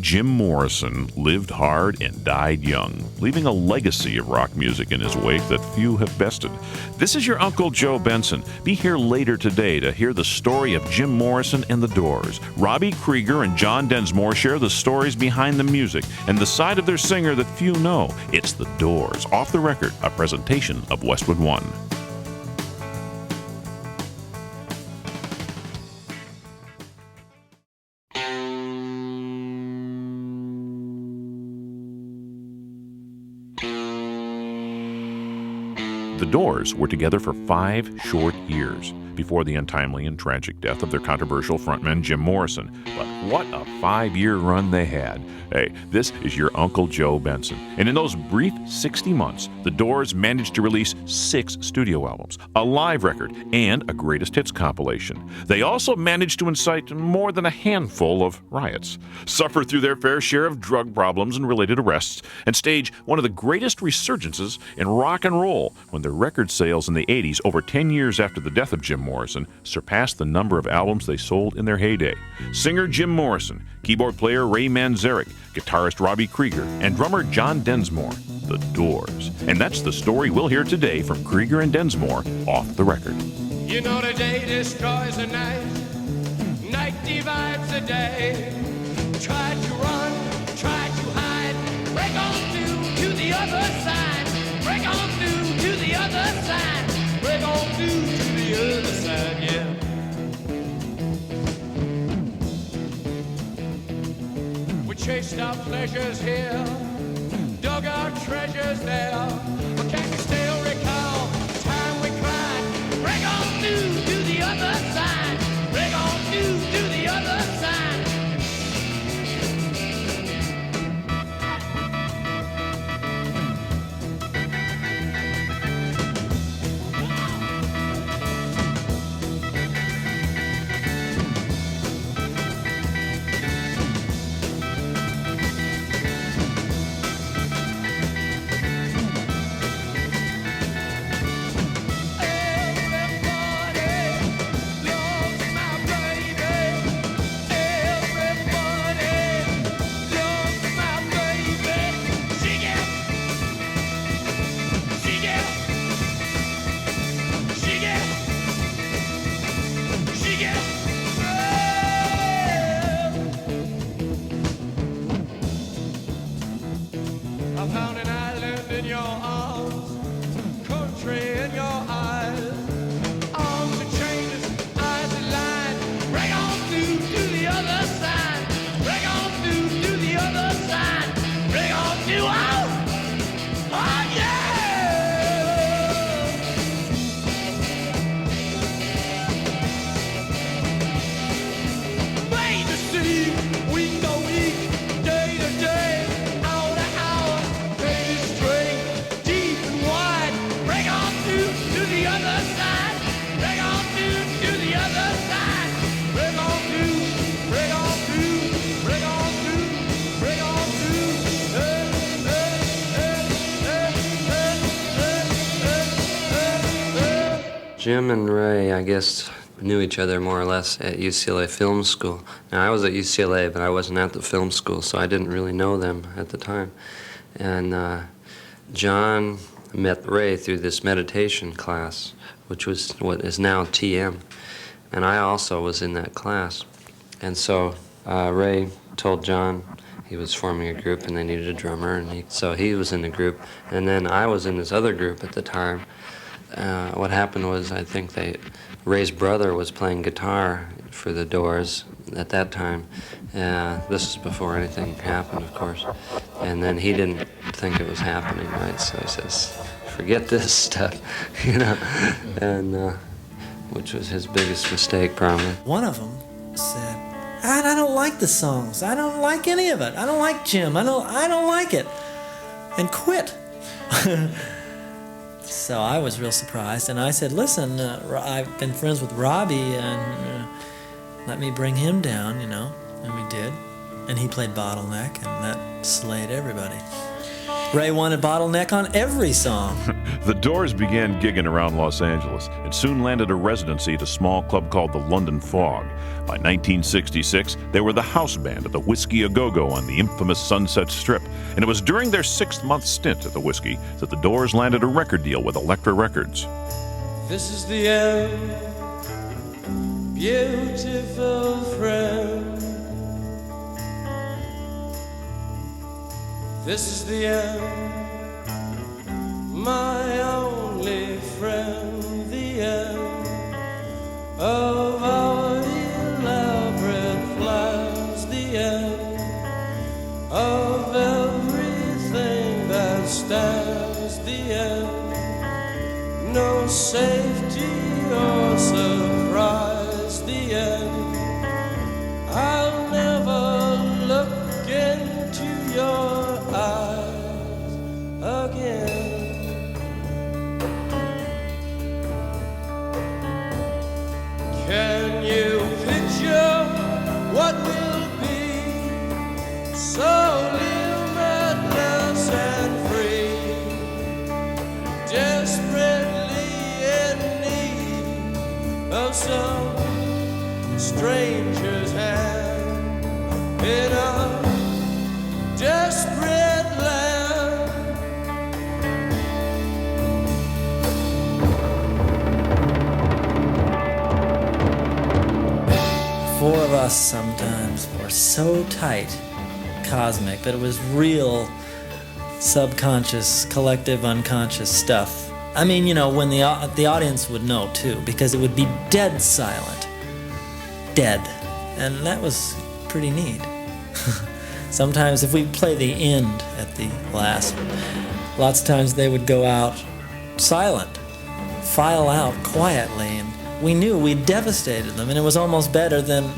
Jim Morrison lived hard and died young, leaving a legacy of rock music in his wake that few have bested. This is your Uncle Joe Benson. Be here later today to hear the story of Jim Morrison and the Doors. Robby Krieger and John Densmore share the stories behind the music and the side of their singer that few know. It's the Doors. Off the Record, a presentation of Westwood One. The Doors were together for 5 short years before the untimely and tragic death of their controversial frontman Jim Morrison. But what a 5-year run they had. Hey, this is your Uncle Joe Benson. And in those brief 60 months, the Doors managed to release 6 studio albums, a live record, and a greatest hits compilation. They also managed to incite more than a handful of riots, suffer through their fair share of drug problems and related arrests, and stage one of the greatest resurgences in rock and roll when their record sales in the 80s, over 10 years after the death of Jim Morrison, surpassed the number of albums they sold in their heyday. Singer Jim Morrison, keyboard player Ray Manzarek, guitarist Robby Krieger, and drummer John Densmore. The Doors. And that's the story we'll hear today from Krieger and Densmore, Off the Record. You know the day destroys the night, night divides the day. Try to run, try to hide, break on through to the other side, break on through to the other side, break on through to the other side, yeah. We chased our pleasures here, dug our treasures there, but can you still recall the time we cried? Break on through to the other side, break on through to the other side. I found an island in your arms, country in your eyes, arms are changes, eyes are lines. Break on through to the other side, break on through to the other side, break on through, oh yeah! Bay to sea, week to week, day to day. Jim and Ray, I guess, knew each other more or less at UCLA Film School. Now, I was at UCLA, but I wasn't at the film school, so I didn't really know them at the time. And John met Ray through this meditation class, which was what is now TM. And I also was in that class. And so Ray told John he was forming a group and they needed a drummer, and so he was in the group. And then I was in this other group at the time. What happened was, I think Ray's brother was playing guitar for the Doors at that time. This is before anything happened, of course. And then he didn't think it was happening, right? So he says, forget this stuff, you know, and which was his biggest mistake, probably. One of them said, I don't like the songs. I don't like any of it. I don't like Jim. I don't like it. And quit. So I was real surprised, and I said, listen, I've been friends with Robby, and let me bring him down, you know, and we did. And he played Bottleneck, and that slayed everybody. Ray wanted Bottleneck on every song. The Doors began gigging around Los Angeles and soon landed a residency at a small club called the London Fog. By 1966, they were the house band at the Whiskey A Go-Go on the infamous Sunset Strip, and it was during their 6-month stint at the Whiskey that the Doors landed a record deal with Elektra Records. This is the end, beautiful friend. This is the end, my only friend, the end of our elaborate plans, the end of everything that stands, the end, no safety or surprise, the end, I'll never look into your eyes again. Can you picture what will be so limitless and free, desperately in need of some stranger's hand in a desperate land? Four of us sometimes were so tight, cosmic, but it was real subconscious, collective, unconscious stuff. I mean, you know, when the audience would know too, because it would be dead silent, dead, and that was pretty neat. Sometimes if we play the end at the last, lots of times they would go out silent, file out quietly, and we knew we'd devastated them, and it was almost better than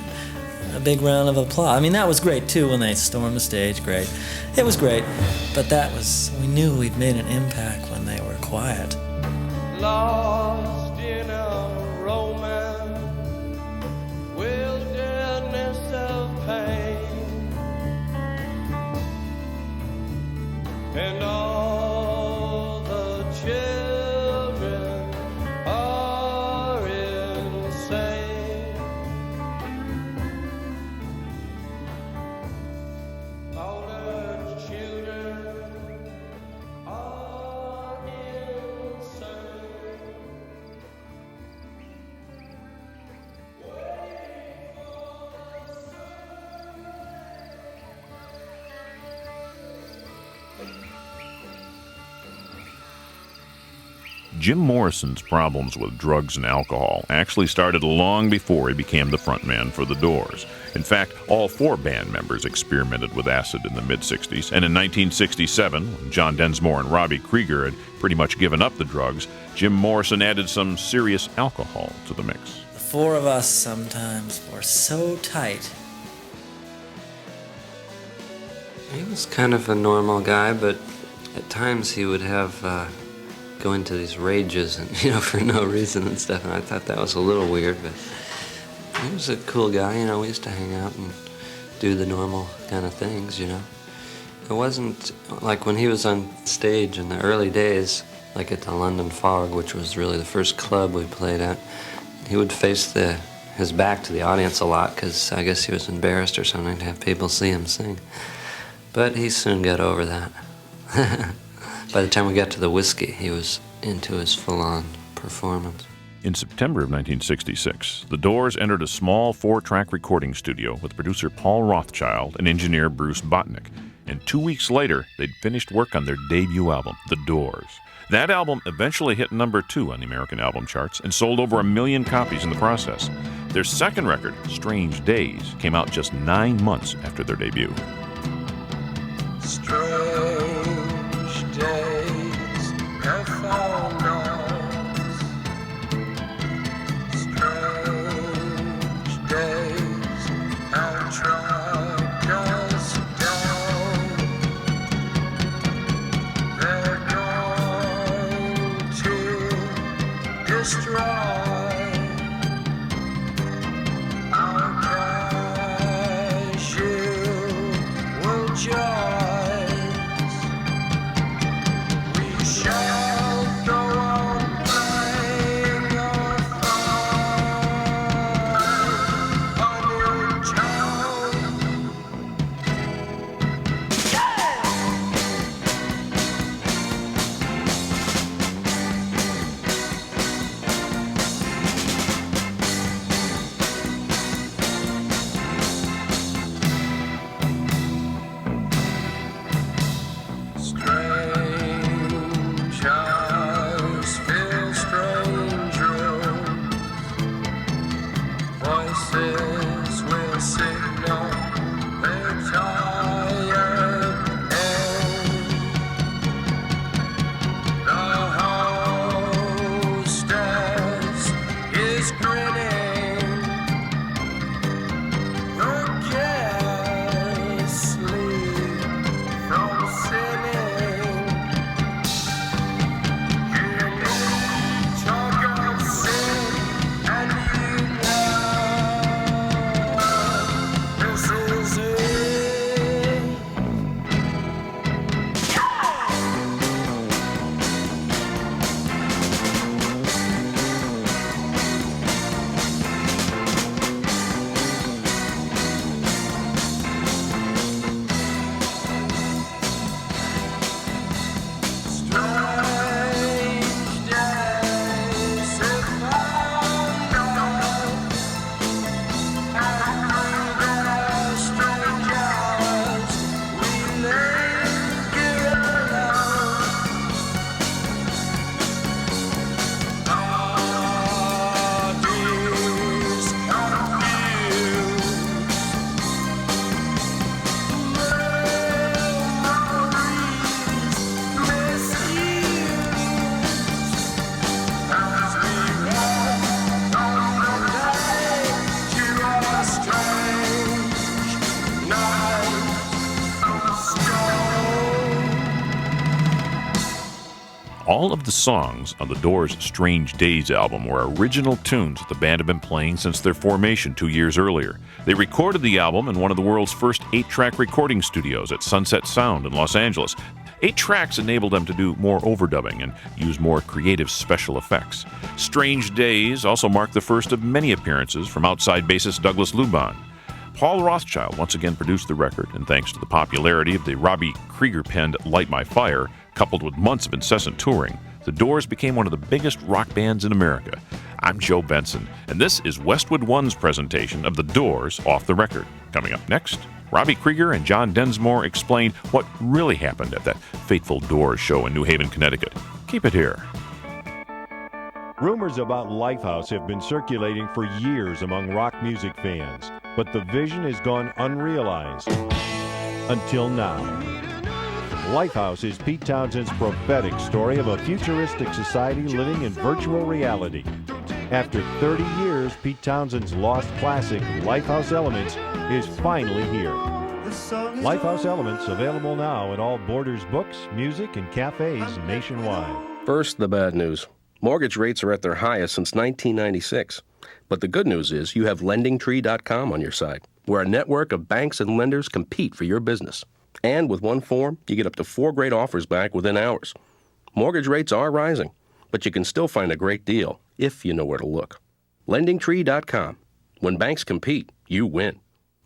a big round of applause. I mean, that was great too when they stormed the stage, great. It was great, but we knew we'd made an impact when they were quiet. Lost in a romance, wilderness of pain, and all the children are insane. All the children are insane. Jim Morrison's problems with drugs and alcohol actually started long before he became the frontman for the Doors. In fact, all 4 band members experimented with acid in the mid-'60s, and in 1967, when John Densmore and Robby Krieger had pretty much given up the drugs, Jim Morrison added some serious alcohol to the mix. The 4 of us sometimes were so tight. He was kind of a normal guy, but at times he would have go into these rages and, you know, for no reason and stuff, and I thought that was a little weird, but he was a cool guy, you know. We used to hang out and do the normal kind of things, you know. It wasn't like when he was on stage in the early days, like at the London Fog, which was really the first club we played at, he would face his back to the audience a lot because I guess he was embarrassed or something to have people see him sing. But he soon got over that. By the time we got to the Whiskey, he was into his full-on performance. In September of 1966, the Doors entered a small 4-track recording studio with producer Paul Rothchild and engineer Bruce Botnick. And 2 weeks later, they'd finished work on their debut album, The Doors. That album eventually hit number 2 on the American album charts and sold over 1 million copies in the process. Their second record, Strange Days, came out just 9 months after their debut. Strange days have found us. Strange days have tracked us down. They're going to destroy our casual joy. We shall go All of the songs on the Doors' Strange Days album were original tunes that the band had been playing since their formation 2 years earlier. They recorded the album in one of the world's first 8-track recording studios at Sunset Sound in Los Angeles. 8 tracks enabled them to do more overdubbing and use more creative special effects. Strange Days also marked the first of many appearances from outside bassist Douglas Luban. Paul Rothchild once again produced the record, and thanks to the popularity of the Robby Krieger penned Light My Fire, coupled with months of incessant touring, the Doors became one of the biggest rock bands in America. I'm Joe Benson, and this is Westwood One's presentation of the Doors Off the Record. Coming up next, Robby Krieger and John Densmore explain what really happened at that fateful Doors show in New Haven, Connecticut. Keep it here. Rumors about Lifehouse have been circulating for years among rock music fans, but the vision has gone unrealized until now. Lifehouse is Pete Townshend's prophetic story of a futuristic society living in virtual reality. After 30 years, Pete Townshend's lost classic, Lifehouse Elements, is finally here. Lifehouse Elements available now at all Borders books, music, and cafes nationwide. First, the bad news. Mortgage rates are at their highest since 1996. But the good news is you have LendingTree.com on your side, where a network of banks and lenders compete for your business. And with one form, you get up to 4 great offers back within hours. Mortgage rates are rising, but you can still find a great deal if you know where to look. LendingTree.com. When banks compete, you win.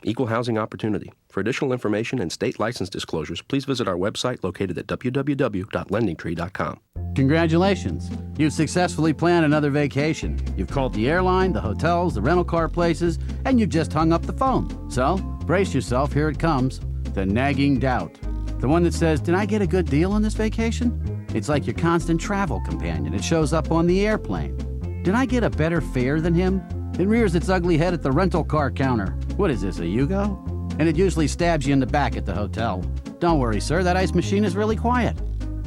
Equal housing opportunity. For additional information and state license disclosures, please visit our website located at www.lendingtree.com. Congratulations. You've successfully planned another vacation. You've called the airline, the hotels, the rental car places, and you've just hung up the phone. So, brace yourself, here it comes. The nagging doubt. The one that says, did I get a good deal on this vacation? It's like your constant travel companion. It shows up on the airplane. Did I get a better fare than him? It rears its ugly head at the rental car counter. What is this, a Yugo? And it usually stabs you in the back at the hotel. Don't worry, sir, that ice machine is really quiet.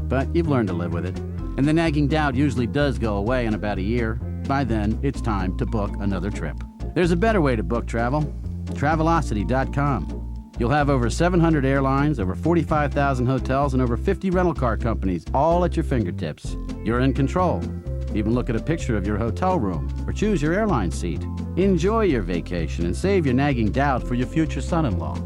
But you've learned to live with it. And the nagging doubt usually does go away in about a year. By then, it's time to book another trip. There's a better way to book travel. Travelocity.com. You'll have over 700 airlines, over 45,000 hotels, and over 50 rental car companies, all at your fingertips. You're in control. Even look at a picture of your hotel room or choose your airline seat. Enjoy your vacation and save your nagging doubt for your future son-in-law.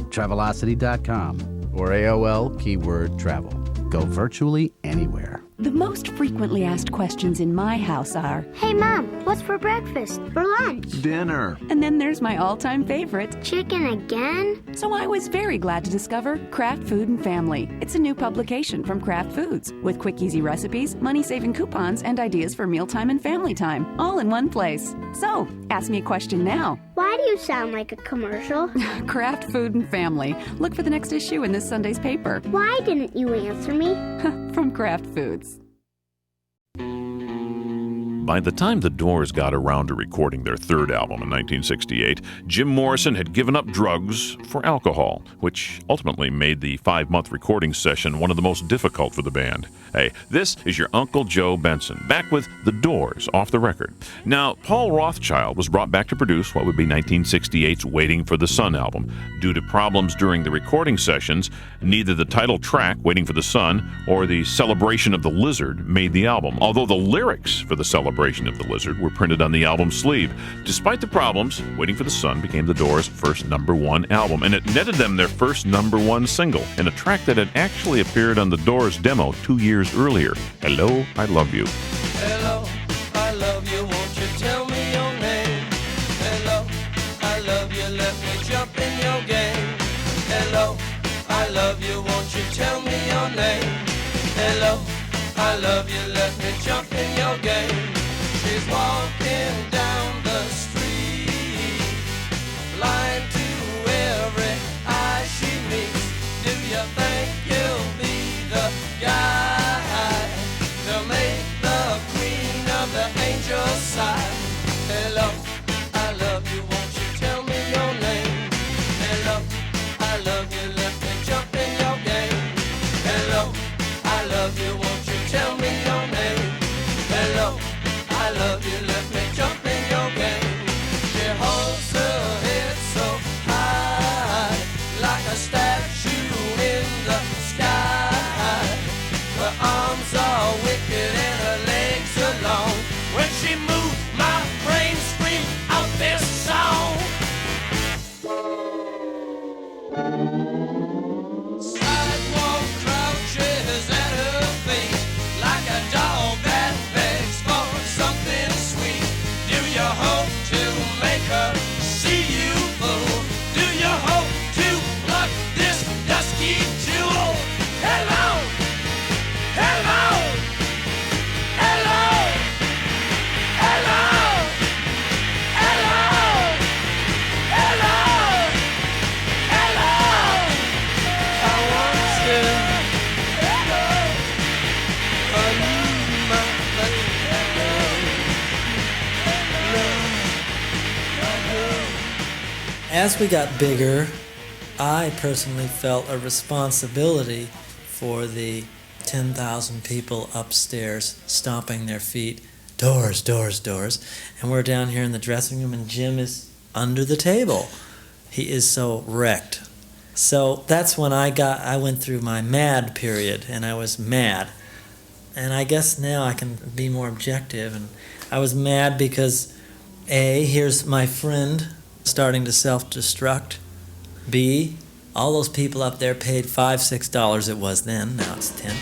Travelocity.com or AOL keyword travel. Go virtually anywhere. The most frequently asked questions in my house are, Hey Mom, what's for breakfast? For lunch? Dinner. and then there's my all-time favorite. Chicken again? So I was very glad to discover Kraft Food and Family. It's a new publication from Kraft Foods with quick, easy recipes, money-saving coupons, and ideas for mealtime and family time, all in one place. So, ask me a question now. Why do you sound like a commercial? Kraft Food and Family. Look for the next issue in this Sunday's paper. Why didn't you answer me? From Kraft Foods. By the time the Doors got around to recording their third album in 1968, Jim Morrison had given up drugs for alcohol, which ultimately made the 5-month recording session one of the most difficult for the band. Hey, this is your Uncle Joe Benson, back with the Doors Off the Record. Now, Paul Rothchild was brought back to produce what would be 1968's Waiting for the Sun album. Due to problems during the recording sessions, neither the title track, Waiting for the Sun, or the Celebration of the Lizard made the album, although the lyrics for the Celebration of the Lizard were printed on the album's sleeve. Despite the problems, Waiting for the Sun became the Doors' first #1 album, and it netted them their first #1 single, and a track that had actually appeared on the Doors demo 2 years earlier, Hello, I Love You. Hello, I love you, won't you tell me your name? Hello, I love you, let me jump in your game. Hello, I love you, won't you tell me your name? Hello, I love you, let me jump in your game. She's walking down the street, blind to every eye she meets. Do you think you'll be the guy to make the queen of the angels sigh? Hello, I love you, won't you tell me your name? Hello, I love you, let me jump in your game. Hello, I love you, won't you tell me your name? Hello, I love you, let me jump in your game. She holds her head so high, like a statue in the sky. Her arms are wicked Sidewalk crouches at her feet like a dog that begs for something sweet. Do you hope to make her see you, fool? Do you hope to pluck this dusky jewel? Hello! Hello! Hello! Hello! Hello! Hello! Hello! I want to As we got bigger, I personally felt a responsibility for the 10,000 people upstairs stomping their feet, doors, doors, doors. And we're down here in the dressing room, and Jim is under the table. He is so wrecked. So that's when I went through my mad period, and I was mad. And I guess now I can be more objective. And I was mad because, A, here's my friend starting to self-destruct. B, all those people up there paid $5, $6 it was then, now it's 10.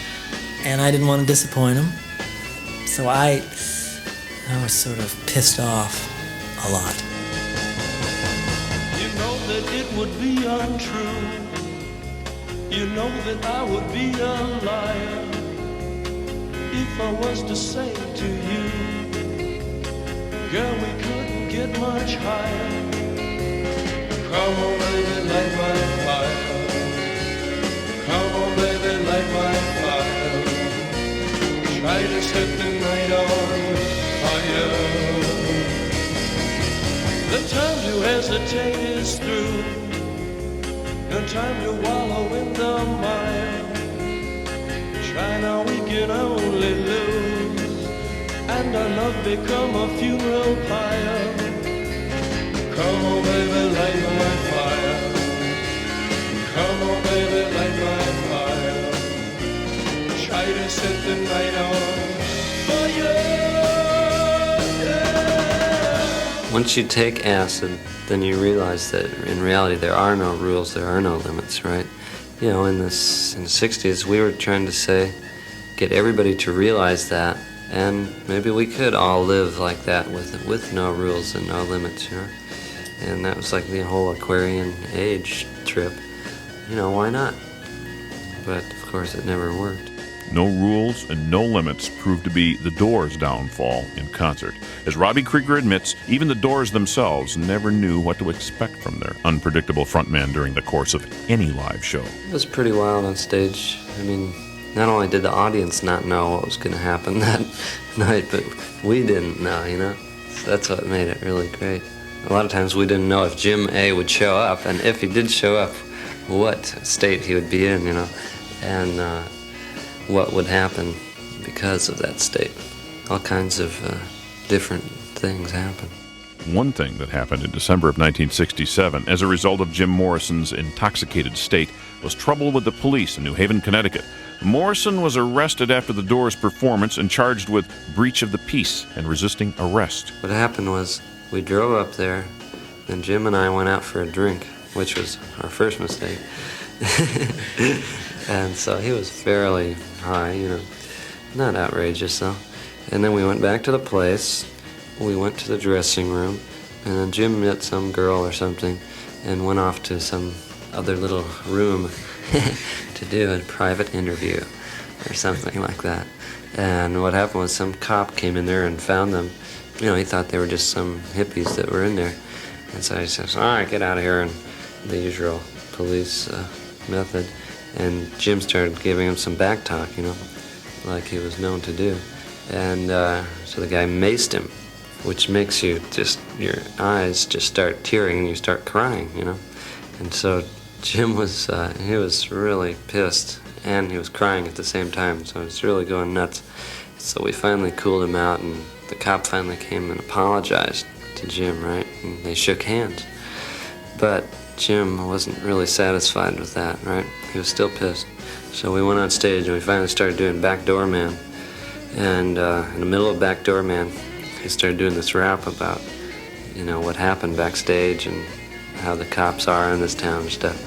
And I didn't want to disappoint them. So I was sort of pissed off a lot. You know that it would be untrue. You know that I would be a liar if I was to say to you, girl, we couldn't get much higher. Come on, baby, light my fire. Come on, baby, light my fire. Try to set the night on fire. The time to hesitate is through. No time to wallow in the mire. Try now, we can only lose, and our love become a funeral pyre. Come on, baby, light my fire. Come on, baby, light my fire. Try to set the night on fire. Once you take acid, then you realize that in reality there are no rules, there are no limits, right? You know, in the 60s, we were trying to get everybody to realize that, and maybe we could all live like that with no rules and no limits, you know? And that was like the whole Aquarian age trip. You know, why not? But, of course, it never worked. No rules and no limits proved to be the Doors' downfall in concert. As Robby Krieger admits, even the Doors themselves never knew what to expect from their unpredictable frontman during the course of any live show. It was pretty wild on stage. I mean, not only did the audience not know what was going to happen that night, but we didn't know, you know? So that's what made it really great. A lot of times we didn't know if Jim A. would show up, and if he did show up, what state he would be in, you know, and what would happen because of that state. All kinds of different things happen. One thing that happened in December of 1967 as a result of Jim Morrison's intoxicated state was trouble with the police in New Haven, Connecticut. Morrison was arrested after the Doors' performance and charged with breach of the peace and resisting arrest. What happened was we drove up there, and Jim and I went out for a drink, which was our first mistake. And so he was fairly high, you know, not outrageous though. And then we went back to the place, we went to the dressing room, and then Jim met some girl or something and went off to some other little room to do a private interview or something like that. And what happened was some cop came in there and found them. You know, he thought they were just some hippies that were in there. And so he says, all right, get out of here, and the usual police method. And Jim started giving him some back talk, you know, like he was known to do. And so the guy maced him, which makes you just, your eyes just start tearing and you start crying, you know. And so Jim was, he was really pissed, and he was crying at the same time, so he was really going nuts. So we finally cooled him out, and the cop finally came and apologized to Jim, right? And they shook hands. But Jim wasn't really satisfied with that, right? He was still pissed. So we went on stage and we finally started doing Backdoor Man. And in the middle of Backdoor Man, he started doing this rap about, you know, what happened backstage and how the cops are in this town and stuff.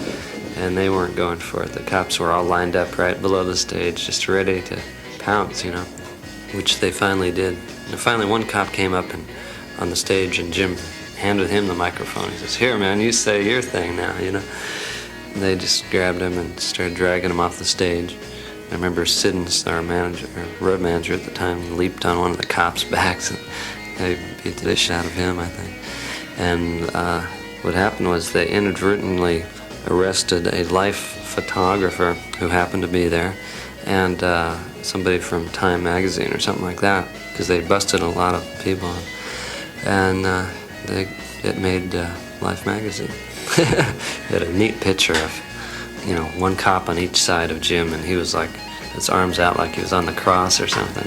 and they weren't going for it. The cops were all lined up right below the stage, just ready to pounce, which they finally did. And finally, one cop came up on the stage, and Jim handed him the microphone. He says, "Here, man, you say your thing now, And they just grabbed him and started dragging him off the stage. I remember Siddons, our road manager at the time, leaped on one of the cops' backs, and they beat the shit out of him, I think. And what happened was they inadvertently arrested a life photographer who happened to be there, and somebody from Time magazine or something like that, because they busted a lot of people. And it made Life magazine. It had a neat picture of, one cop on each side of Jim, and he was like, his arms out like he was on the cross or something,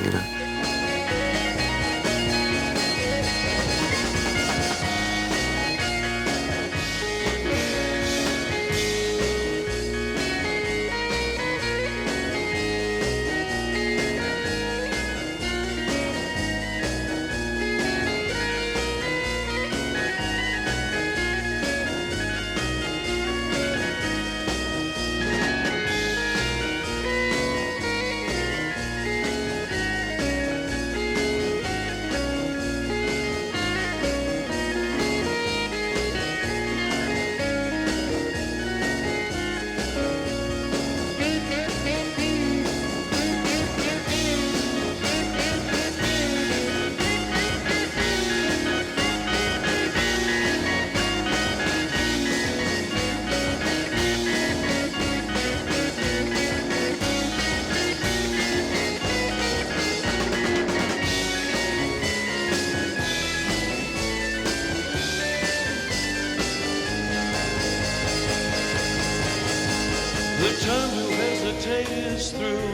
The time to hesitate is through.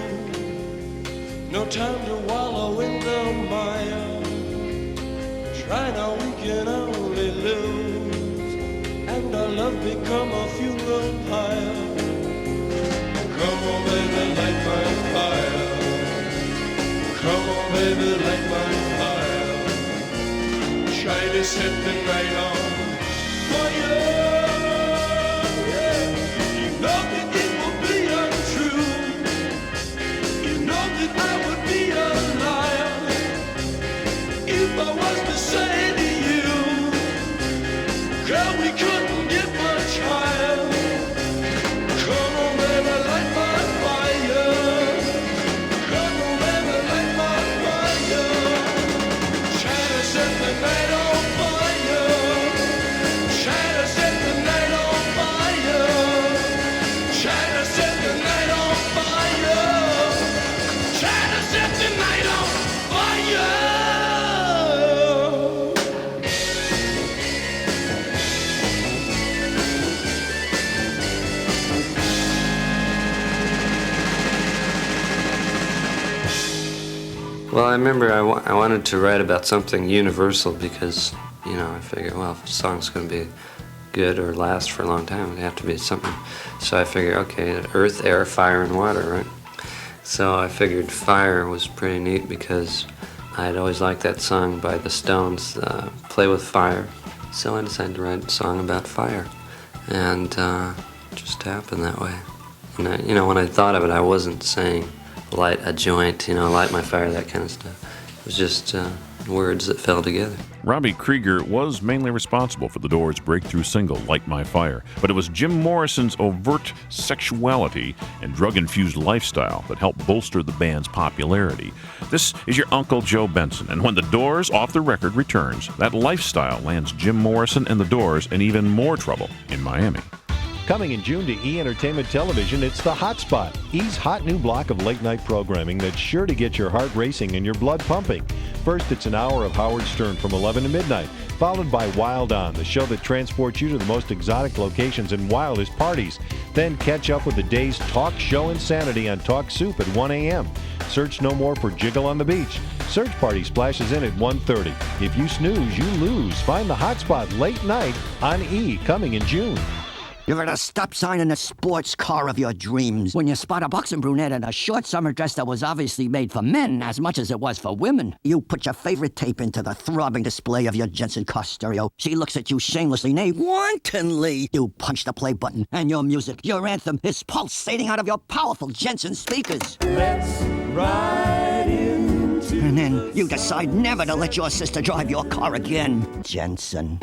No time to wallow in the mire. Try now, we can only lose, and our love become a funeral pyre. Come on, baby, light my fire. Come on, baby, light my fire. Try to set the night on fire. Well, I remember I wanted to write about something universal because, I figured, well, if a song's going to be good or last for a long time, it'd have to be something. So I figured, okay, earth, air, fire, and water, right? So I figured fire was pretty neat because I'd always liked that song by the Stones, Play with Fire. So I decided to write a song about fire. And it just happened that way. And when I thought of it, I wasn't saying light a joint, light my fire, that kind of stuff. It was just words that fell together. Robby Krieger was mainly responsible for the Doors' breakthrough single, Light My Fire, but it was Jim Morrison's overt sexuality and drug-infused lifestyle that helped bolster the band's popularity. This is your Uncle Joe Benson, and when the Doors Off the Record returns, that lifestyle lands Jim Morrison and the Doors in even more trouble in Miami. Coming in June to E! Entertainment Television, it's The Hot Spot, E's hot new block of late-night programming that's sure to get your heart racing and your blood pumping. First, it's an hour of Howard Stern from 11 to midnight, followed by Wild On, the show that transports you to the most exotic locations and wildest parties. Then catch up with the day's talk show insanity on Talk Soup at 1 a.m. Search no more for Jiggle on the Beach. Search Party splashes in at 1:30. If you snooze, you lose. Find The Hot Spot late night on E! coming in June. You're at a stop sign in the sports car of your dreams when you spot a buxom brunette in a short summer dress that was obviously made for men as much as it was for women. You put your favorite tape into the throbbing display of your Jensen car stereo. She looks at you shamelessly, nay, wantonly. You punch the play button, and your music, your anthem, is pulsating out of your powerful Jensen speakers. Let's ride into... And then you decide never to let your sister drive your car again, Jensen.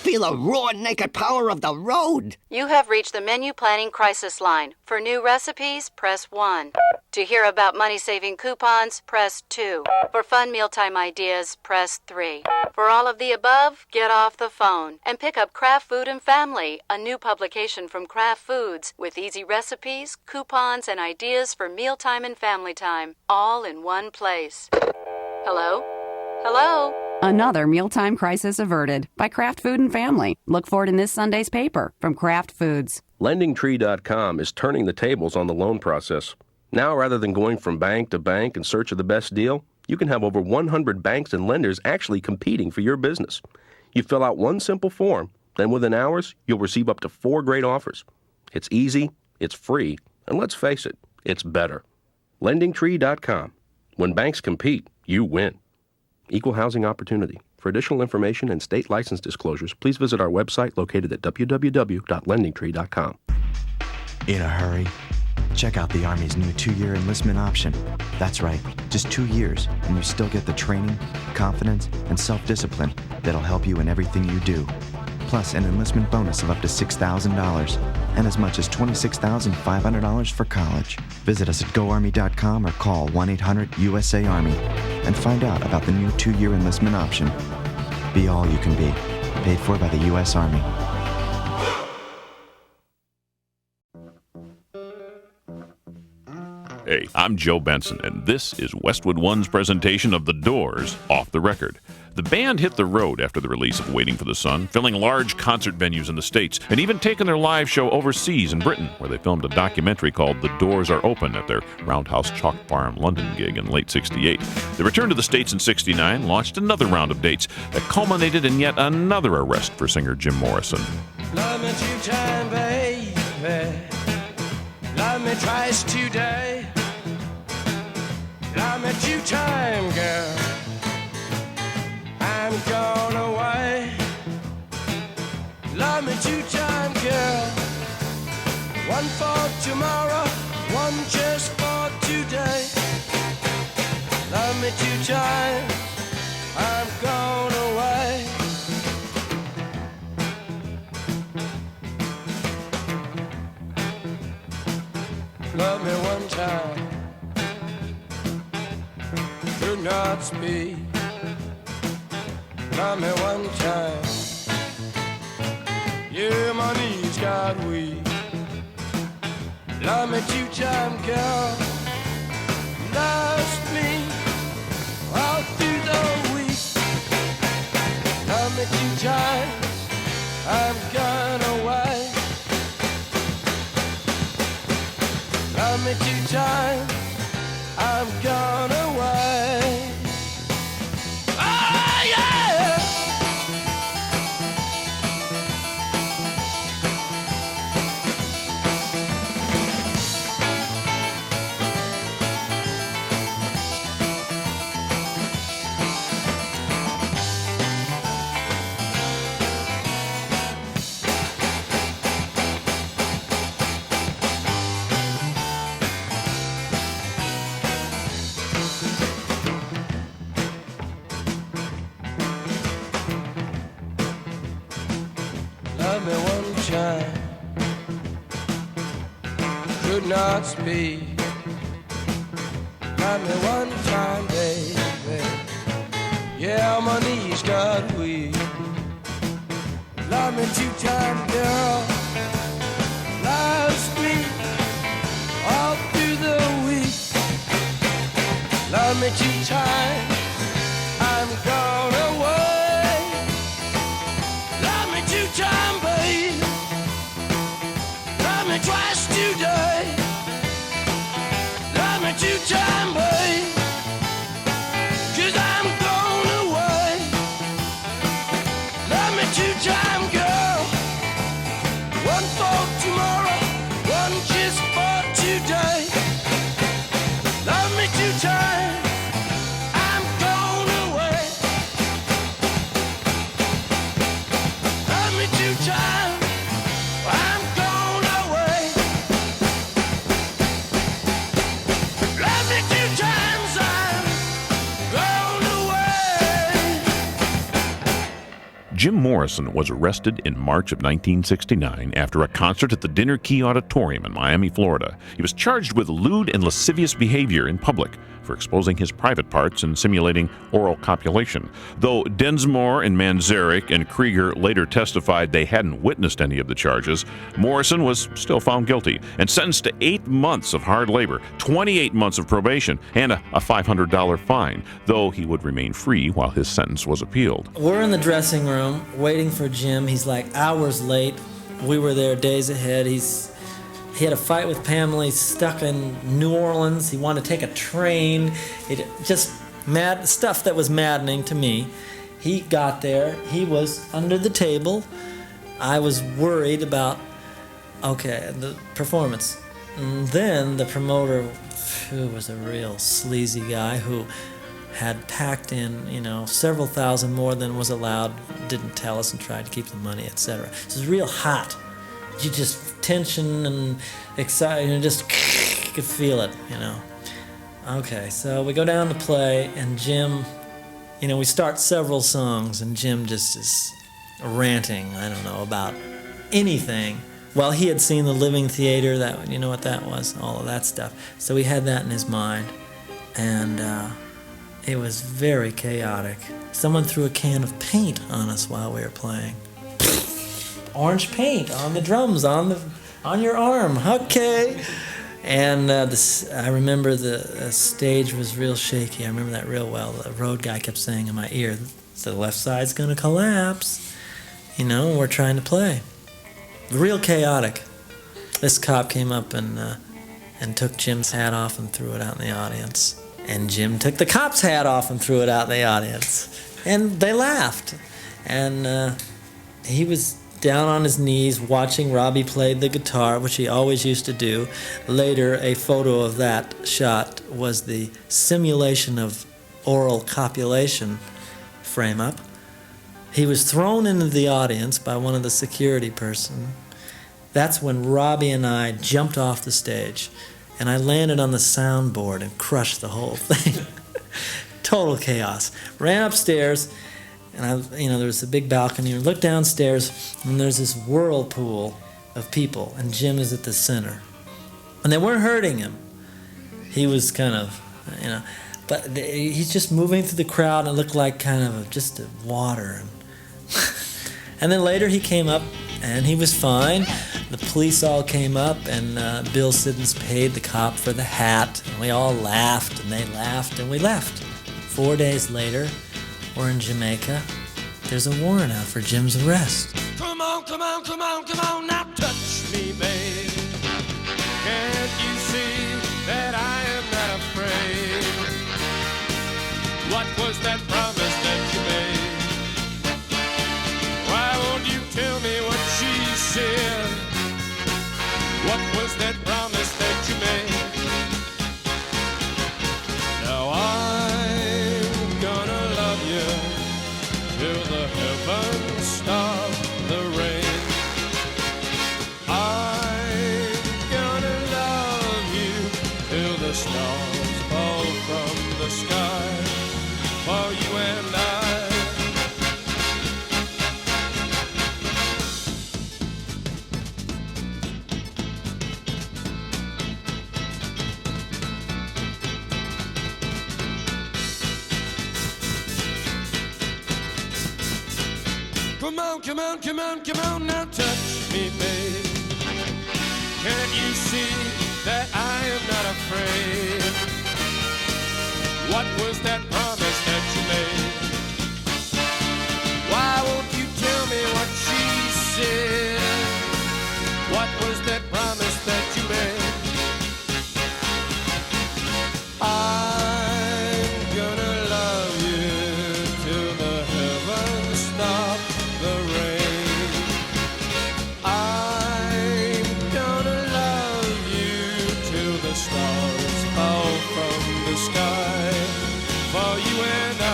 Feel the raw, naked power of the road. You have reached the menu planning crisis line. For new recipes, press 1. To hear about money-saving coupons, press 2. For fun mealtime ideas, press 3. For all of the above, get off the phone and pick up Kraft Food and Family, a new publication from Kraft Foods with easy recipes, coupons, and ideas for mealtime and family time, all in one place. Hello? Hello? Another mealtime crisis averted by Kraft Food and Family. Look for it in this Sunday's paper from Kraft Foods. LendingTree.com is turning the tables on the loan process. Now, rather than going from bank to bank in search of the best deal, you can have over 100 banks and lenders actually competing for your business. You fill out one simple form, then within hours, you'll receive up to 4 great offers. It's easy, it's free, and let's face it, it's better. LendingTree.com. When banks compete, you win. Equal housing opportunity. For additional information and state license disclosures, please visit our website located at www.lendingtree.com. In a hurry? Check out the Army's new 2-year enlistment option. That's right, just 2 years, and you still get the training, confidence, and self-discipline that'll help you in everything you do. Plus an enlistment bonus of up to $6,000 and as much as $26,500 for college. Visit us at GoArmy.com or call 1-800-USA-ARMY and find out about the new 2-year enlistment option. Be all you can be. Paid for by the U.S. Army. Hey, I'm Joe Benson, and this is Westwood One's presentation of The Doors, Off the Record. The band hit the road after the release of Waiting for the Sun, filling large concert venues in the States, and even taking their live show overseas in Britain, where they filmed a documentary called The Doors Are Open at their Roundhouse Chalk Farm London gig in late '68. The return to the States in '69 launched another round of dates that culminated in yet another arrest for singer Jim Morrison. Love me 2 times, baby. Love me twice today. Love me 2 times, girl. I'm gone away. Love me 2 times, girl. 1 for tomorrow, 1 just for today. Love me 2 times. I'm gone away. Love me 1 time. Do not speak. Love me 1 time. Yeah, my knees got weak. Love me 2 times, girl. Lost me all through the week. Love me 2 times. I'm gone away. Love me 2 times. I'm gone away. Oh, yeah! Love me 1 time. Could not speak. Love me 1 time, baby. Yeah, my knees got weak. Love me 2 times, girl. Lost me all through the week. Love me 2 times. I'm gone away. Love me 2 times, babe. Love me twice today. Love me 2 times, babe. 'Cause I'm gone away. Love me 2 times, girl. 1 Jim Morrison was arrested in March of 1969 after a concert at the Dinner Key Auditorium in Miami, Florida. He was charged with lewd and lascivious behavior in public for exposing his private parts and simulating oral copulation. Though Densmore and Manzarek and Krieger later testified they hadn't witnessed any of the charges, Morrison was still found guilty and sentenced to 8 months of hard labor, 28 months of probation, and a $500 fine, though he would remain free while his sentence was appealed. We're in the dressing room waiting for Jim. He's like hours late. We were there days ahead. He had a fight with Pamela. He's stuck in New Orleans. He wanted to take a train. It just mad stuff that was maddening to me. He got there. He was under the table. I was worried about, the performance. And then the promoter, who was a real sleazy guy who had packed in, several thousand more than was allowed, didn't tell us and tried to keep the money, etc. So it was real hot. You just tension and excitement, just could feel it, Okay, so we go down to play, and Jim, we start several songs, and Jim just is ranting, about anything. Well, he had seen the Living Theater, that, you know what that was, all of that stuff. So he had that in his mind, and it was very chaotic. Someone threw a can of paint on us while we were playing. Orange paint on the drums, on your arm. Okay. And I remember the stage was real shaky. I remember that real well. The road guy kept saying in my ear, the left side's going to collapse. We're trying to play. Real chaotic. This cop came up and took Jim's hat off and threw it out in the audience. And Jim took the cop's hat off and threw it out in the audience. And they laughed. And he was down on his knees watching Robby play the guitar, which he always used to do. Later, a photo of that shot was the simulation of oral copulation frame-up. He was thrown into the audience by one of the security person. That's when Robby and I jumped off the stage, and I landed on the soundboard and crushed the whole thing. Total chaos. Ran upstairs, and there was a big balcony. You look downstairs, and there's this whirlpool of people, and Jim is at the center. And they weren't hurting him. He was kind of, but he's just moving through the crowd, and it looked like kind of just water. And then later he came up, and he was fine. The police all came up, and Bill Siddons paid the cop for the hat, and we all laughed, and they laughed, and we left. 4 days later, we're in Jamaica. There's a warrant out for Jim's arrest. Come on, come on, come on, come on, now touch me, babe. Can't you see that I am not afraid? What was that promise that you made? Why won't you tell me what she said? What was that promise that you made? Now I'm gonna love you till the heavens stop the rain. I'm gonna love you till the stars fall from the sky for you and I. Come on, come on, come on, come on, now touch me, babe. Can't you see that I am not afraid? What was that promise that you made? Why won't you tell me what she said? What was that promise that you made? I'm gonna love you till the heavens stop the rain. I'm gonna love you till the stars fall from the sky for you and I.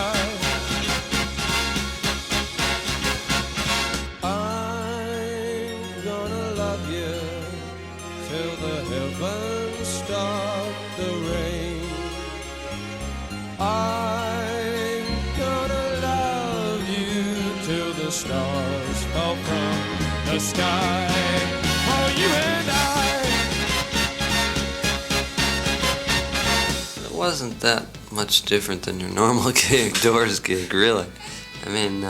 I'm gonna love you till the heavens stop the rain. I'm gonna love you till the stars the sky. Oh, you and I. It wasn't that much different than your normal gig, Doors gig, really. I mean,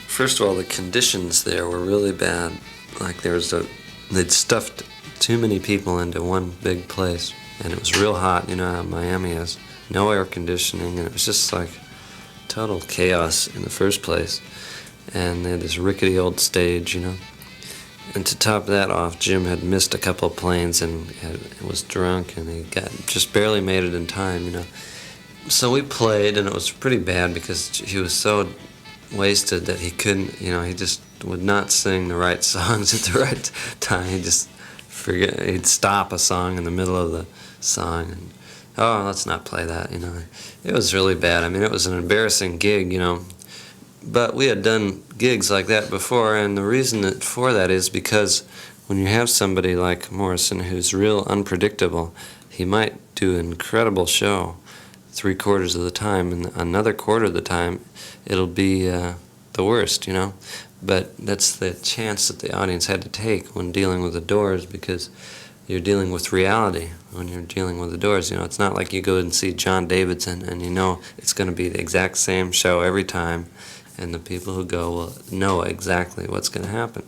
first of all, the conditions there were really bad. Like they'd stuffed too many people into one big place, and it was real hot, you know how Miami is. No air conditioning, and it was just like total chaos in the first place. And they had this rickety old stage, you know. And to top that off, Jim had missed a couple of planes and was drunk, and he just barely made it in time, you know. So we played, and it was pretty bad because he was so wasted that he couldn't, you know, he just would not sing the right songs at the right time. He'd stop a song in the middle of the song and, oh, let's not play that, you know. It was really bad. I mean, it was an embarrassing gig, you know. But we had done gigs like that before, and the reason for that is because when you have somebody like Morrison who's real unpredictable, he might do an incredible show 3/4 of the time, and another quarter of the time it'll be the worst, you know. But that's the chance that the audience had to take when dealing with the Doors, because you're dealing with reality when you're dealing with the Doors. You know, it's not like you go and see John Davidson and you know it's going to be the exact same show every time, and the people who go will know exactly what's going to happen.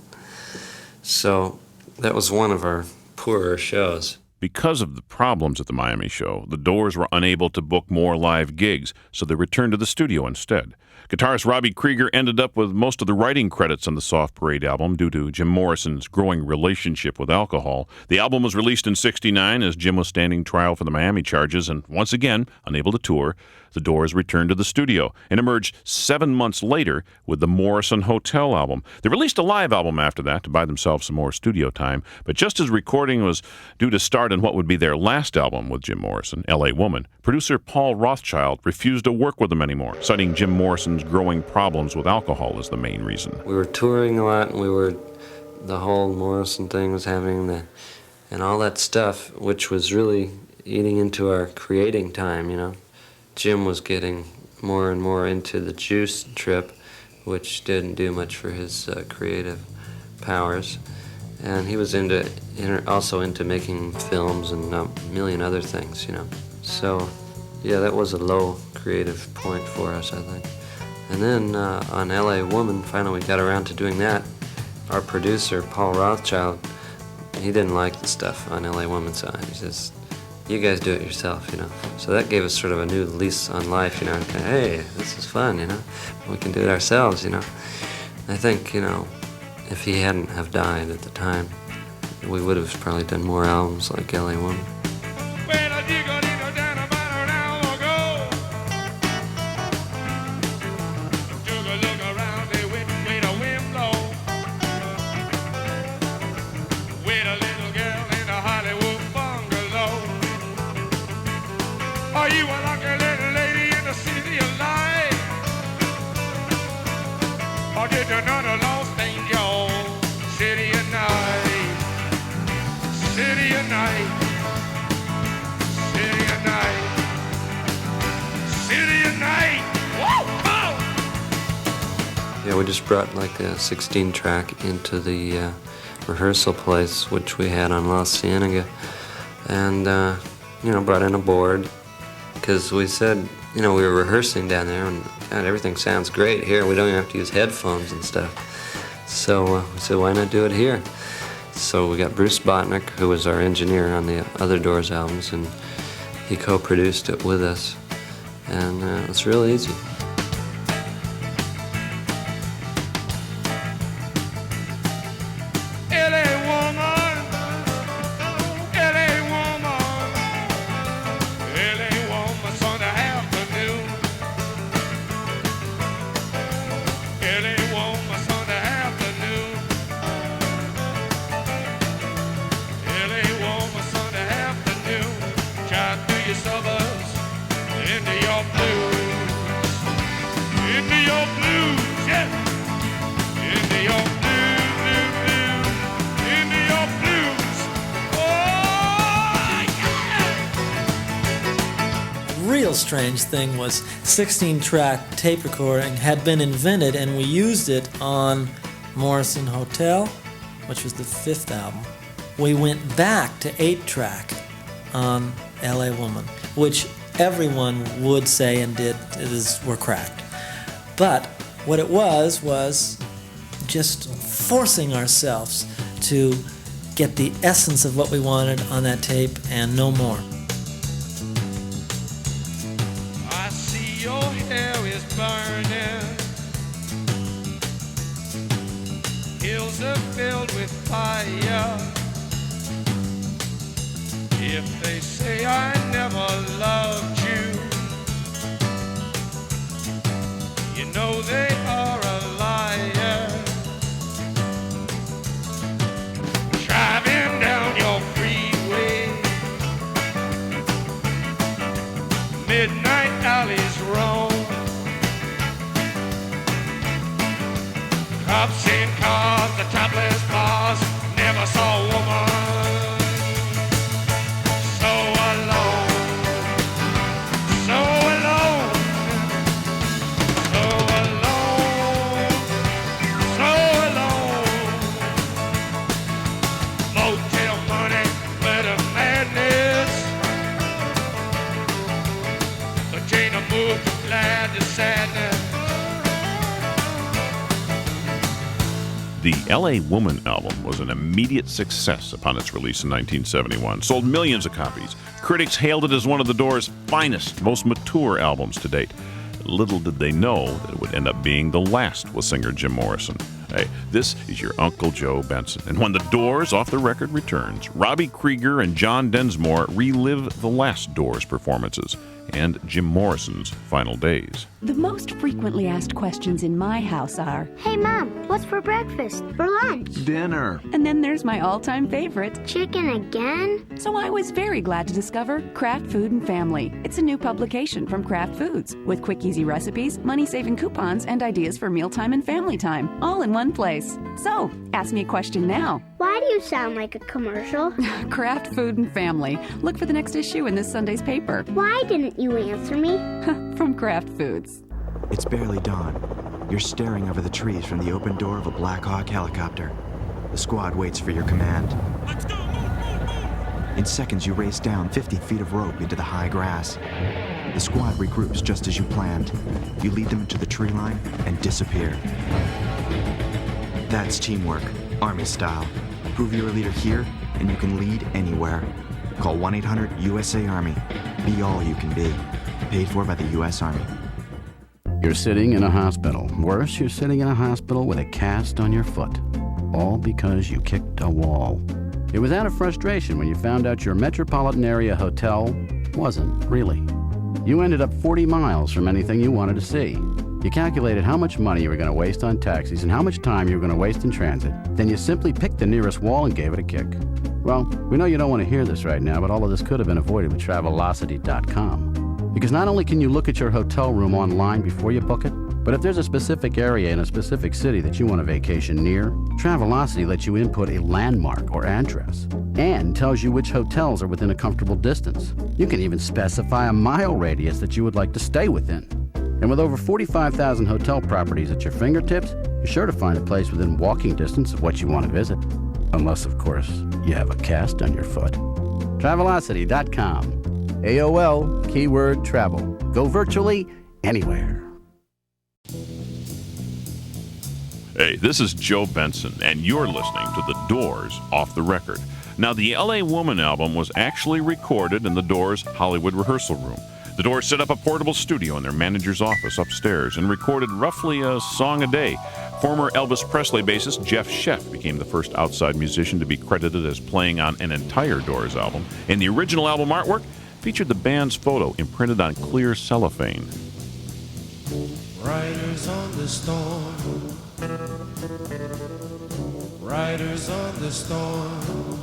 So that was one of our poorer shows. Because of the problems at the Miami show, the Doors were unable to book more live gigs, so they returned to the studio instead. Guitarist Robby Krieger ended up with most of the writing credits on the Soft Parade album due to Jim Morrison's growing relationship with alcohol. The album was released in '69 as Jim was standing trial for the Miami charges, and once again, unable to tour, the Doors returned to the studio and emerged 7 months later with the Morrison Hotel album. They released a live album after that to buy themselves some more studio time, but just as recording was due to start on what would be their last album with Jim Morrison, L.A. Woman, producer Paul Rothchild refused to work with them anymore, citing Jim Morrison's growing problems with alcohol as the main reason. We were touring a lot, and the whole Morrison thing was happening, and all that stuff, which was really eating into our creating time, you know. Jim was getting more and more into the juice trip, which didn't do much for his creative powers. And he was also into making films and a million other things, you know. So, yeah, that was a low creative point for us, I think. And then on L.A. Woman, finally we got around to doing that. Our producer, Paul Rothchild, he didn't like the stuff on L.A. Woman, so he says, you guys do it yourself, you know. So that gave us sort of a new lease on life, you know. Hey, this is fun, you know. We can do it ourselves, you know. I think, you know, if he hadn't have died at the time, we would have probably done more albums like L.A. Woman. Are you a lucky little lady in the city of light? Or did you know the lost angel? City of night, city of night, city of night, city of night. Woo! Oh! Yeah, we just brought like a 16-track into the rehearsal place, which we had on La Cienega, and you know, brought in a board. Because we said, you know, we were rehearsing down there, and God, everything sounds great here. We don't even have to use headphones and stuff. So we said, why not do it here? So we got Bruce Botnick, who was our engineer on the other Doors albums, and he co-produced it with us. And it's real easy. Strange thing was 16-track tape recording had been invented, and we used it on Morrison Hotel, which was the 5th album, we went back to 8-track on LA Woman, which everyone would say and did were cracked. But what it was just forcing ourselves to get the essence of what we wanted on that tape and no more. I see your hair is burning. Hills are filled with fire. If they say I never loved you, you know they are a liar. Driving down your freeway, midnight alleys roam. Cops in cars, the topless bars, never saw a woman so alone, so alone, so alone, so alone. Motel money, glitter madness, but Jane moved from glad to sadness. The LA Woman album was an immediate success upon its release in 1971. Sold millions of copies. Critics hailed it as one of the Doors' finest, most mature albums to date. Little did they know that it would end up being the last with singer Jim Morrison. Hey, this is your Uncle Joe Benson. And when the Doors Off the Record returns, Robby Krieger and John Densmore relive the last Doors performances and Jim Morrison's final days. The most frequently asked questions in my house are, Hey, Mom, what's for breakfast? For lunch? Dinner. and then there's my all-time favorite. Chicken again? So I was very glad to discover Kraft Food and Family. It's a new publication from Kraft Foods with quick, easy recipes, money-saving coupons, and ideas for mealtime and family time, all in one place. So, ask me a question now. Why do you sound like a commercial? Kraft Food and Family. Look for the next issue in this Sunday's paper. Why didn't you answer me? From Kraft Foods. It's barely dawn. You're staring over the trees from the open door of a Black Hawk helicopter. The squad waits for your command. Let's go, move. In seconds, you race down 50 feet of rope into the high grass. The squad regroups just as you planned. You lead them to the tree line and disappear. That's teamwork, Army style. Prove you're a leader here, and you can lead anywhere. Call 1-800-USA-ARMY. Be all you can be. Paid for by the U.S. Army. You're sitting in a hospital. Worse, you're sitting in a hospital with a cast on your foot. All because you kicked a wall. It was out of frustration when you found out your metropolitan area hotel wasn't really. You ended up 40 miles from anything you wanted to see. You calculated how much money you were going to waste on taxis and how much time you were going to waste in transit. Then you simply picked the nearest wall and gave it a kick. Well, we know you don't want to hear this right now, but all of this could have been avoided with Travelocity.com. Because not only can you look at your hotel room online before you book it, but if there's a specific area in a specific city that you want a vacation near, Travelocity lets you input a landmark or address and tells you which hotels are within a comfortable distance. You can even specify a mile radius that you would like to stay within. And with over 45,000 hotel properties at your fingertips, you're sure to find a place within walking distance of what you want to visit. Unless, of course, you have a cast on your foot. Travelocity.com. AOL, keyword travel. Go virtually anywhere. Hey, this is Joe Benson, and you're listening to The Doors Off the Record. Now, the LA Woman album was actually recorded in The Doors' Hollywood rehearsal room. The Doors set up a portable studio in their manager's office upstairs and recorded roughly a song a day. Former Elvis Presley bassist Jeff Sheff became the first outside musician to be credited as playing on an entire Doors album, and the original album artwork featured the band's photo imprinted on clear cellophane. Riders on the storm. Riders on the storm.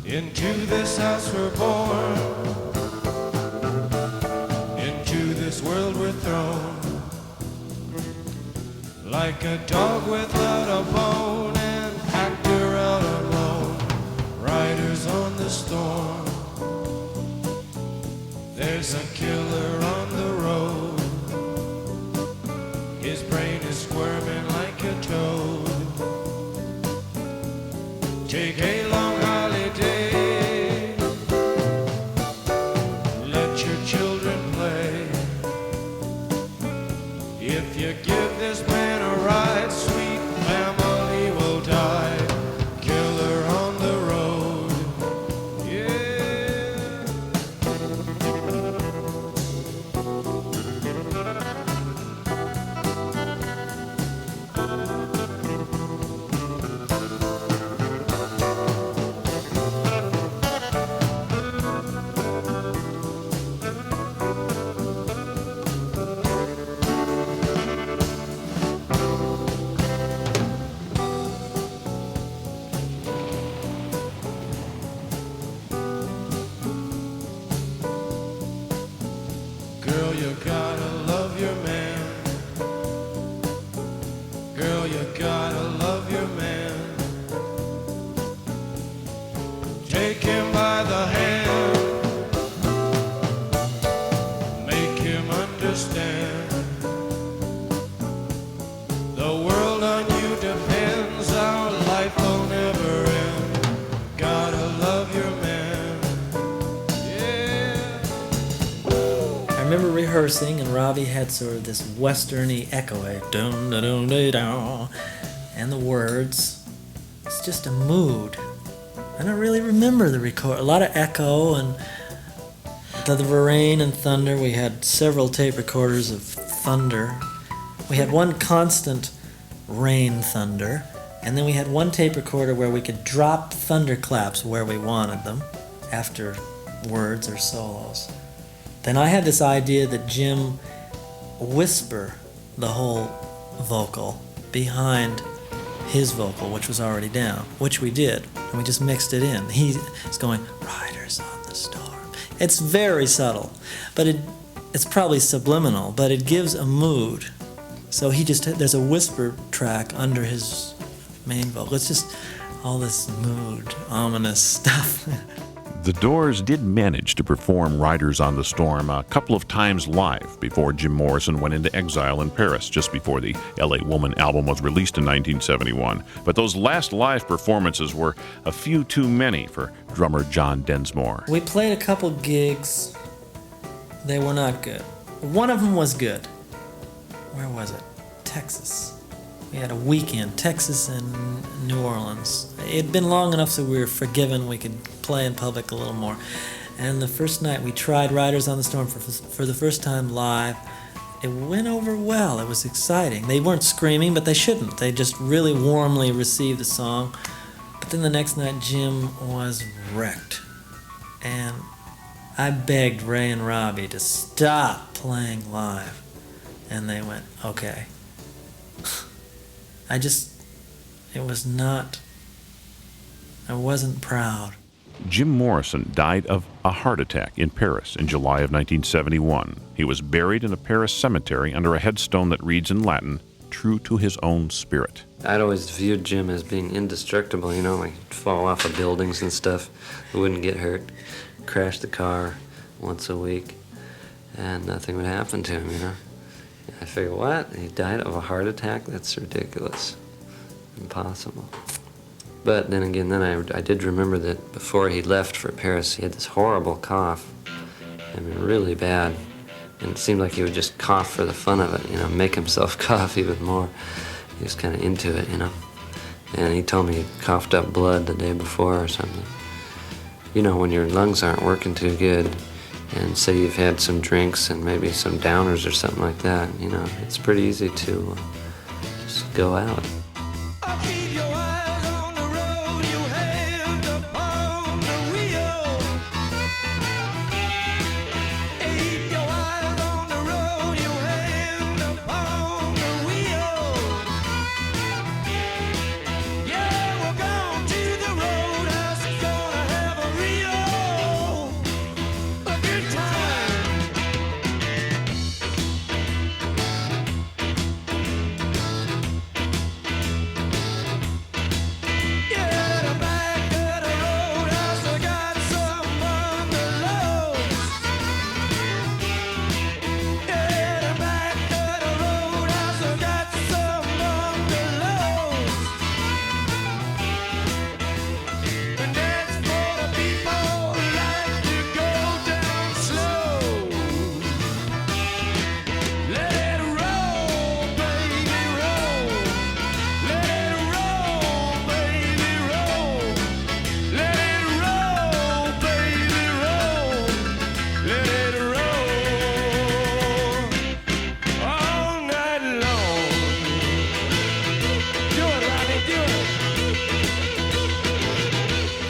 Into this house we're born. Into this world we're thrown. Like a dog without a bone and packed around alone. Riders on the storm. There's a killer on the road. His brain is squirming like a toad. Take him by the hand, make him understand. The world on you depends, our life will never end. Gotta love your man, yeah. I remember rehearsing, and Robby had sort of this westerny echo, dun dun dun dun dun, and the words. It's just a mood. I don't really remember the record. A lot of echo and the rain and thunder. We had several tape recorders of thunder. We had one constant rain thunder, and then we had one tape recorder where we could drop thunderclaps where we wanted them after words or solos. Then I had this idea that Jim whisper the whole vocal behind his vocal, which was already down, which we did, and we just mixed it in. He's going, "Riders on the storm." It's very subtle, but it's probably subliminal, but it gives a mood. So there's a whisper track under his main vocal. It's just all this mood, ominous stuff. The Doors did manage to perform Riders on the Storm a couple of times live before Jim Morrison went into exile in Paris just before the L.A. Woman album was released in 1971. But those last live performances were a few too many for drummer John Densmore. We played a couple gigs. They were not good. One of them was good. Where was it? Texas. We had a weekend, Texas and New Orleans. It had been long enough so we were forgiven. We could play in public a little more. And the first night we tried Riders on the Storm for the first time live. It went over well. It was exciting. They weren't screaming, but they shouldn't. They just really warmly received the song. But then the next night Jim was wrecked. And I begged Ray and Robby to stop playing live. And they went, okay. I wasn't proud. Jim Morrison died of a heart attack in Paris in July of 1971. He was buried in a Paris cemetery under a headstone that reads in Latin, "True to his own spirit." I'd always viewed Jim as being indestructible, you know, like he'd fall off of buildings and stuff. He wouldn't get hurt. Crash the car once a week, and nothing would happen to him, you know. I figured, what? He died of a heart attack? That's ridiculous. Impossible. But then again, I did remember that before he left for Paris, he had this horrible cough. I mean, really bad. And it seemed like he would just cough for the fun of it, you know, make himself cough even more. He was kind of into it, you know. And he told me he coughed up blood the day before or something. You know, when your lungs aren't working too good, and say you've had some drinks and maybe some downers or something like that, you know, it's pretty easy to just go out.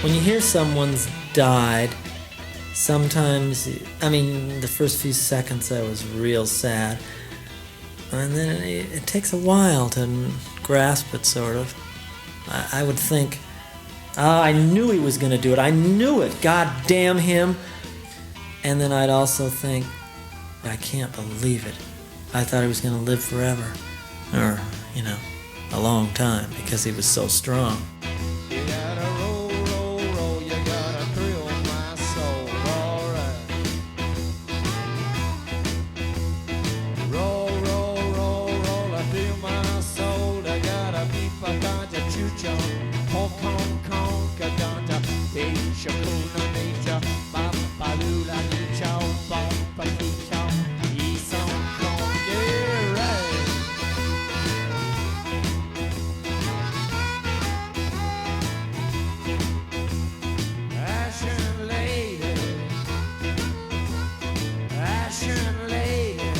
When you hear someone's died, sometimes, I mean, the first few seconds I was real sad. And then it takes a while to grasp it, sort of. I would think, I knew he was going to do it. I knew it. God damn him. And then I'd also think, I can't believe it. I thought he was going to live forever. Or, you know, a long time, because he was so strong. You gotta roll, roll, roll, you gotta Shakuna nature, Bapalula nature, Bapalika, Eson Kong, yeah, right. Ashen lady, Ashen lady,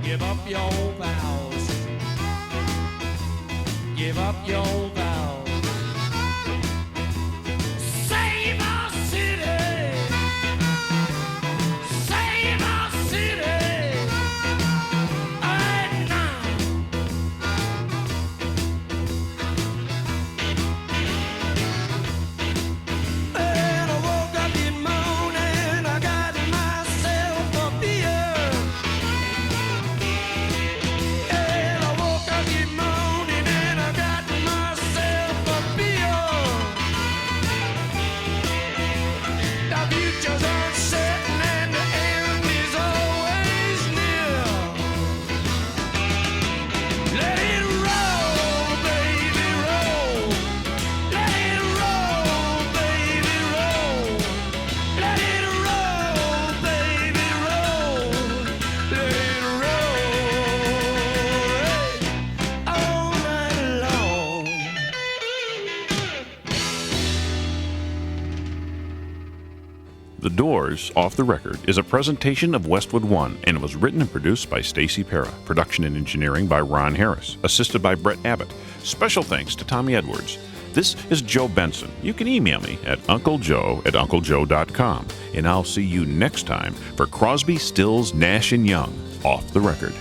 give up your vows, give up your vows. Save our city, save our city, right now. And I woke up this morning, I got myself a beer. And I woke up this morning and I got myself a beer. The future's uncertain and the end is always near. Let it roll, baby, roll. Let it roll, baby, roll. Let it roll, baby, roll. Let it roll all night long. The Doors, Off the Record, is a presentation of Westwood One, and it was written and produced by Stacy Para. Production and engineering by Ron Harris. Assisted by Brett Abbott. Special thanks to Tommy Edwards. This is Joe Benson. You can email me at unclejoe@unclejoe.com. And I'll see you next time for Crosby, Stills, Nash & Young, Off the Record.